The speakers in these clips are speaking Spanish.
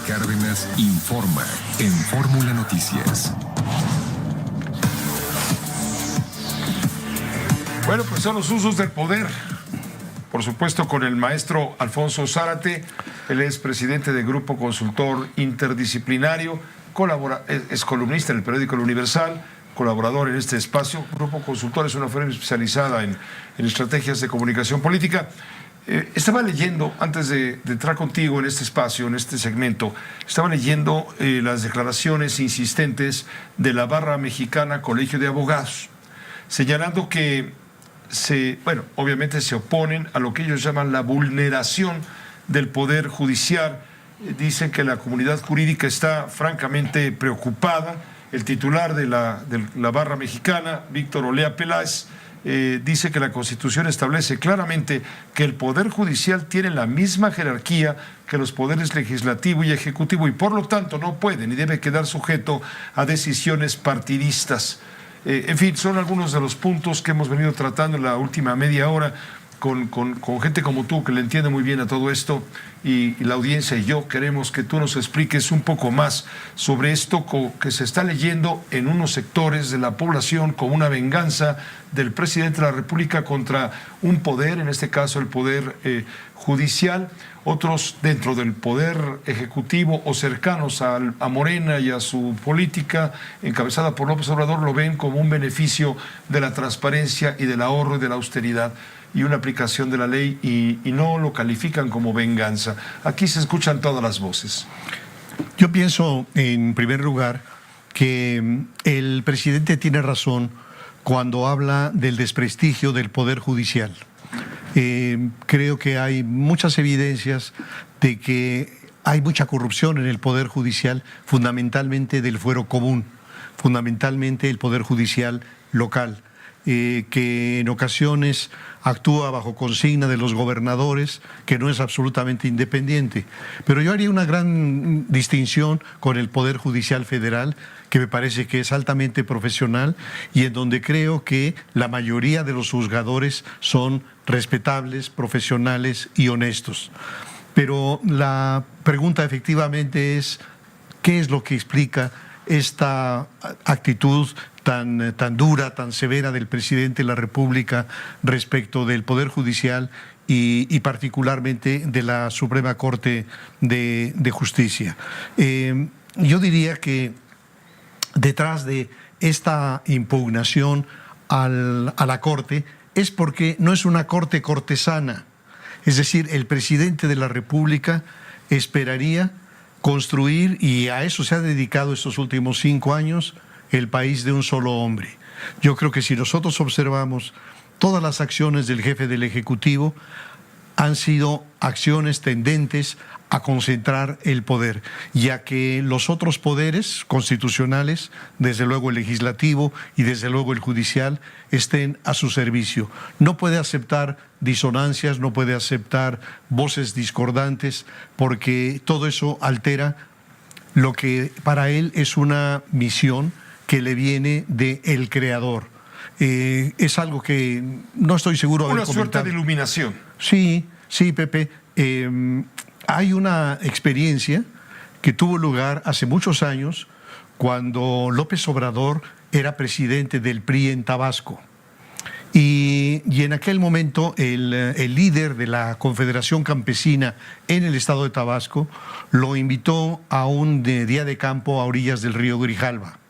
Cárdenas informa en Fórmula Noticias. Bueno, pues son los usos del poder. Por supuesto, con el maestro Alfonso Zárate. Él es presidente del Grupo Consultor Interdisciplinario, es columnista en el periódico El Universal, colaborador en este espacio. Grupo Consultor es una firma especializada en estrategias de comunicación política. Estaba leyendo, antes de entrar contigo en este espacio, en este segmento, estaba leyendo las declaraciones insistentes de la Barra Mexicana Colegio de Abogados, señalando que obviamente se oponen a lo que ellos llaman la vulneración del Poder Judicial. Dicen que la comunidad jurídica está francamente preocupada. El titular de la Barra Mexicana, Víctor Olea Peláez, dice que la Constitución establece claramente que el Poder Judicial tiene la misma jerarquía que los poderes legislativo y ejecutivo y por lo tanto no puede ni debe quedar sujeto a decisiones partidistas. En fin, son algunos de los puntos que hemos venido tratando en la última media hora con gente como tú que le entiende muy bien a todo esto y la audiencia y yo queremos que tú nos expliques un poco más sobre esto que se está leyendo en unos sectores de la población como una venganza del presidente de la República contra un poder, en este caso el poder judicial. Otros dentro del poder ejecutivo o cercanos a Morena y a su política encabezada por López Obrador lo ven como un beneficio de la transparencia y del ahorro y de la austeridad y una aplicación de la ley y no lo califican como venganza. Aquí se escuchan todas las voces. Yo pienso, en primer lugar, que el presidente tiene razón cuando habla del desprestigio del Poder Judicial. Creo que hay muchas evidencias de que hay mucha corrupción en el Poder Judicial, fundamentalmente del fuero común, fundamentalmente el Poder Judicial local, que en ocasiones actúa bajo consigna de los gobernadores, que no es absolutamente independiente. Pero yo haría una gran distinción con el Poder Judicial Federal, que me parece que es altamente profesional y en donde creo que la mayoría de los juzgadores son respetables, profesionales y honestos. Pero la pregunta efectivamente es, ¿qué es lo que explica esta actitud tan dura, tan severa del presidente de la República respecto del Poder Judicial y particularmente de la Suprema Corte de Justicia? Yo diría que detrás de esta impugnación a la Corte es porque no es una Corte cortesana. Es decir, el presidente de la República esperaría construir, y a eso se ha dedicado estos últimos 5 años, el país de un solo hombre. Yo creo que si nosotros observamos todas las acciones del jefe del Ejecutivo, han sido acciones tendentes a concentrar el poder, ya que los otros poderes constitucionales, desde luego el legislativo y desde luego el judicial, estén a su servicio. No puede aceptar disonancias, no puede aceptar voces discordantes, porque todo eso altera lo que para él es una misión que le viene del Creador. Es algo que no estoy seguro de haber comentado. Una suerte de iluminación. Sí, Pepe. Hay una experiencia que tuvo lugar hace muchos años cuando López Obrador era presidente del PRI en Tabasco. Y en aquel momento el líder de la Confederación Campesina en el estado de Tabasco lo invitó a un día de campo a orillas del río Grijalva.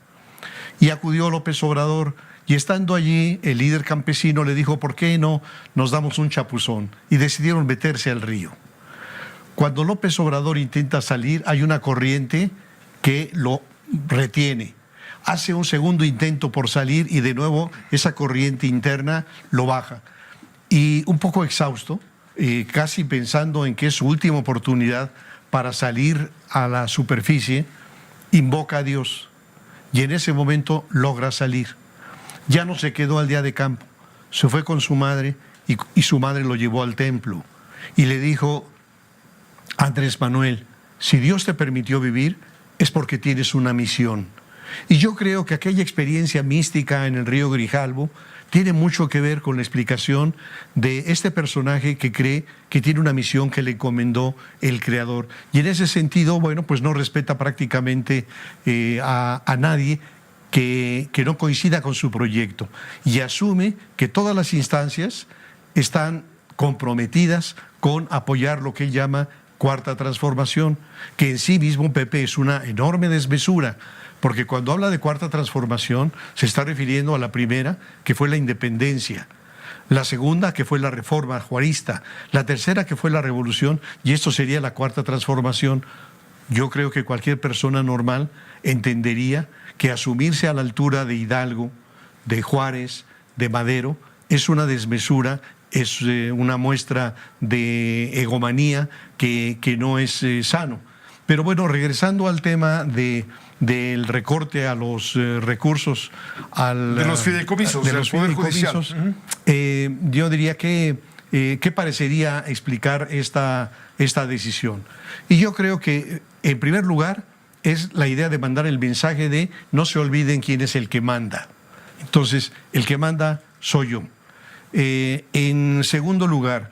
Y acudió López Obrador y estando allí el líder campesino le dijo, ¿por qué no nos damos un chapuzón? Y decidieron meterse al río. Cuando López Obrador intenta salir, hay una corriente que lo retiene. Hace un segundo intento por salir y de nuevo esa corriente interna lo baja. Y un poco exhausto, casi pensando en que es su última oportunidad para salir a la superficie, invoca a Dios. Y en ese momento logra salir. Ya no se quedó al día de campo, se fue con su madre y su madre lo llevó al templo. Y le dijo, Andrés Manuel, si Dios te permitió vivir, es porque tienes una misión. Y yo creo que aquella experiencia mística en el río Grijalvo tiene mucho que ver con la explicación de este personaje que cree que tiene una misión que le encomendó el Creador. Y en ese sentido, bueno, pues no respeta prácticamente a nadie que no coincida con su proyecto, y asume que todas las instancias están comprometidas con apoyar lo que él llama Cuarta Transformación, que en sí mismo, Pepe, es una enorme desmesura, porque cuando habla de Cuarta Transformación se está refiriendo a la primera, que fue la independencia, la segunda, que fue la reforma juarista, la tercera, que fue la revolución, y esto sería la Cuarta Transformación. Yo creo que cualquier persona normal entendería que asumirse a la altura de Hidalgo, de Juárez, de Madero, es una desmesura, es una muestra de egomanía que no es sano. Pero bueno, regresando al tema del recorte a los recursos de los fideicomisos, de los Poder fideicomisos, Judicial. Yo diría que ¿qué parecería explicar esta decisión? Y yo creo que, en primer lugar, es la idea de mandar el mensaje de no se olviden quién es el que manda. Entonces, el que manda soy yo. En segundo lugar,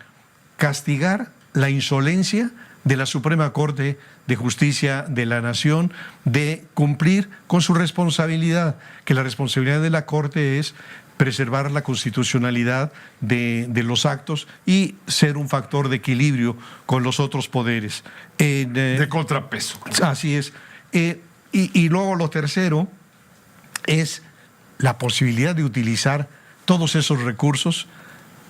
castigar la insolencia de la Suprema Corte de Justicia de la Nación de cumplir con su responsabilidad, que la responsabilidad de la Corte es preservar la constitucionalidad de los actos y ser un factor de equilibrio con los otros poderes. De contrapeso. Así es. Y luego lo tercero es la posibilidad de utilizar todos esos recursos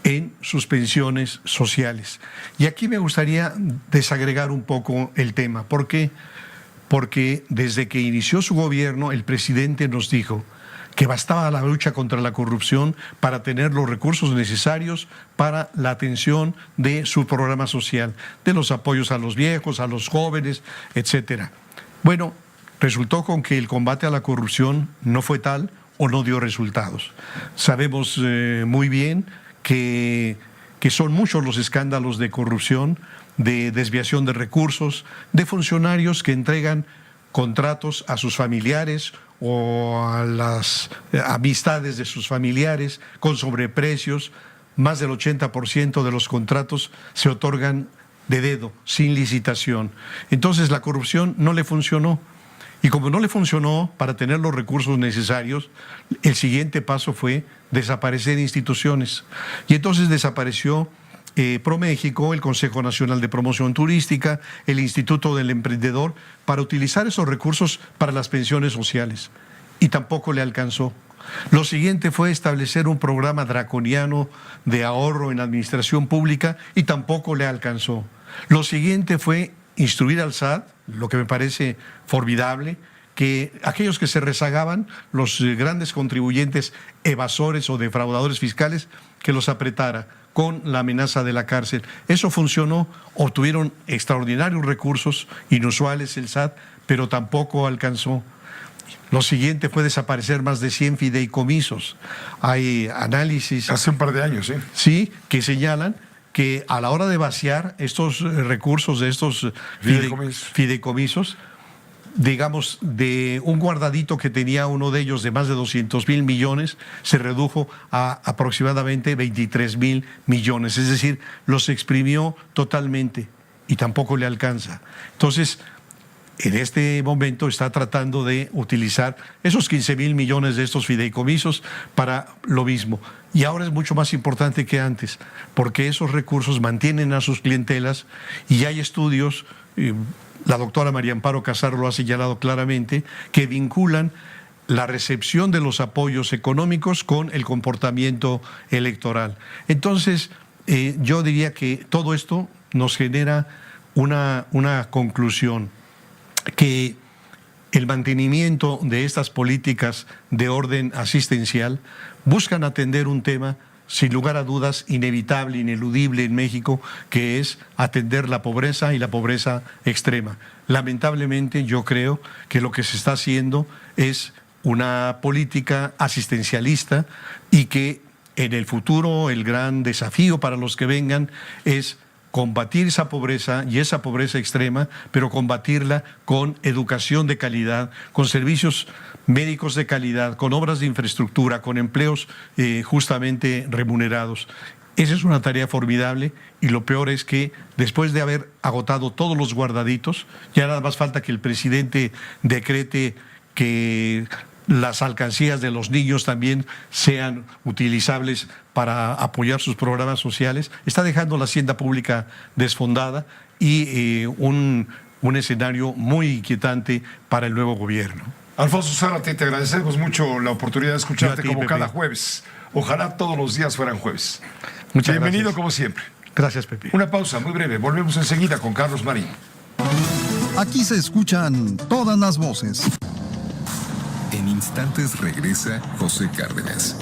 en sus pensiones sociales. Y aquí me gustaría desagregar un poco el tema. ¿Por qué? Porque desde que inició su gobierno, el presidente nos dijo que bastaba la lucha contra la corrupción para tener los recursos necesarios para la atención de su programa social, de los apoyos a los viejos, a los jóvenes, etcétera. Bueno, resultó con que el combate a la corrupción no fue tal o no dio resultados. Sabemos muy bien que son muchos los escándalos de corrupción, de desviación de recursos, de funcionarios que entregan contratos a sus familiares o a las amistades de sus familiares con sobreprecios. Más del 80% de los contratos se otorgan de dedo, sin licitación. Entonces la corrupción no le funcionó. Y como no le funcionó para tener los recursos necesarios, el siguiente paso fue desaparecer instituciones. Y entonces desapareció ProMéxico, el Consejo Nacional de Promoción Turística, el Instituto del Emprendedor, para utilizar esos recursos para las pensiones sociales. Y tampoco le alcanzó. Lo siguiente fue establecer un programa draconiano de ahorro en administración pública y tampoco le alcanzó. Lo siguiente fue instruir al SAT, lo que me parece formidable, que aquellos que se rezagaban, los grandes contribuyentes evasores o defraudadores fiscales, que los apretara con la amenaza de la cárcel. Eso funcionó, obtuvieron extraordinarios recursos, inusuales el SAT, pero tampoco alcanzó. Lo siguiente fue desaparecer más de 100 fideicomisos. Hay análisis... Hace un par de años, ¿sí? Sí, que señalan que a la hora de vaciar estos recursos de estos fideicomisos, digamos, de un guardadito que tenía uno de ellos de más de 200,000 millones, se redujo a aproximadamente 23,000 millones. Es decir, los exprimió totalmente y tampoco le alcanza. Entonces, en este momento está tratando de utilizar esos 15,000 millones de estos fideicomisos para lo mismo. Y ahora es mucho más importante que antes, porque esos recursos mantienen a sus clientelas y hay estudios, la doctora María Amparo Casar lo ha señalado claramente, que vinculan la recepción de los apoyos económicos con el comportamiento electoral. Entonces, yo diría que todo esto nos genera una conclusión, que el mantenimiento de estas políticas de orden asistencial buscan atender un tema, sin lugar a dudas, inevitable, ineludible en México, que es atender la pobreza y la pobreza extrema. Lamentablemente, yo creo que lo que se está haciendo es una política asistencialista y que en el futuro el gran desafío para los que vengan es combatir esa pobreza y esa pobreza extrema, pero combatirla con educación de calidad, con servicios médicos de calidad, con obras de infraestructura, con empleos justamente remunerados. Esa es una tarea formidable y lo peor es que después de haber agotado todos los guardaditos, ya nada más falta que el presidente decrete que las alcancías de los niños también sean utilizables para apoyar sus programas sociales. Está dejando la hacienda pública desfondada y un escenario muy inquietante para el nuevo gobierno. Alfonso Zárate, te agradecemos mucho la oportunidad de escucharte ti, como Pepe. cada jueves. Ojalá todos los días fueran jueves. Muchas Bienvenido gracias. como siempre. Gracias, Pepe. Una pausa muy breve. Volvemos enseguida con Carlos Marín. Aquí se escuchan todas las voces. En instantes regresa José Cárdenas.